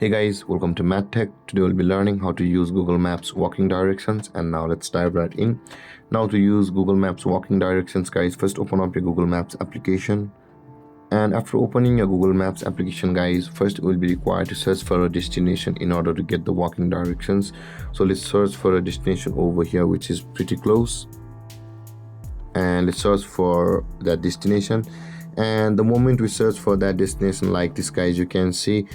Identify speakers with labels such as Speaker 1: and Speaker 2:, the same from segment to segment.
Speaker 1: Hey guys, welcome to MadTech. Today we'll be learning how to use Google Maps walking directions, and now let's dive right in. Now to use Google Maps walking directions, guys, first open up your Google Maps application. And after opening your Google Maps application, guys, first you will be required to search for a destination in order to get the walking directions. So let's search for a destination over here which is pretty close, and let's search for that destination. And the moment we search for that destination like this, guys, you can see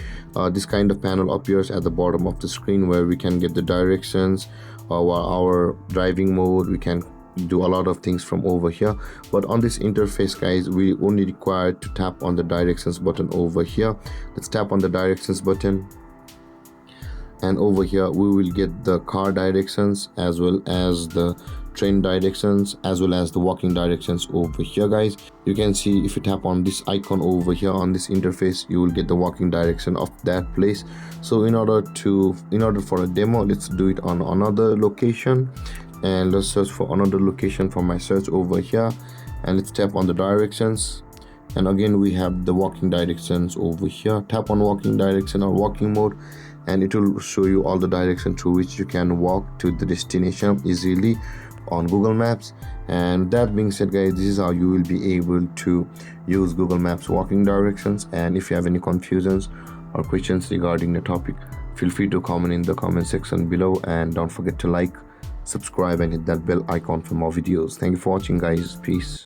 Speaker 1: this kind of panel appears at the bottom of the screen where we can get the directions or our driving mode. We can do a lot of things from over here, but on this interface, guys, we only require to tap on the directions button over here. Let's tap on the directions button, and over here we will get the car directions as well as the train directions as well as the walking directions over here, guys. You can see if you tap on this icon over here on this interface, you will get the walking direction of that place. So in order for a demo, let's do it on another location, and let's search for another location from my search over here, and let's tap on the directions, and again we have the walking directions over here. Tap on walking direction or walking mode, and it will show you all the direction through which you can walk to the destination easily on Google Maps. And that being said, guys, this is how you will be able to use Google Maps walking directions. And if you have any confusions or questions regarding the topic, feel free to comment in the comment section below, and don't forget to like, subscribe, and hit that bell icon for more videos. Thank you for watching, guys. Peace.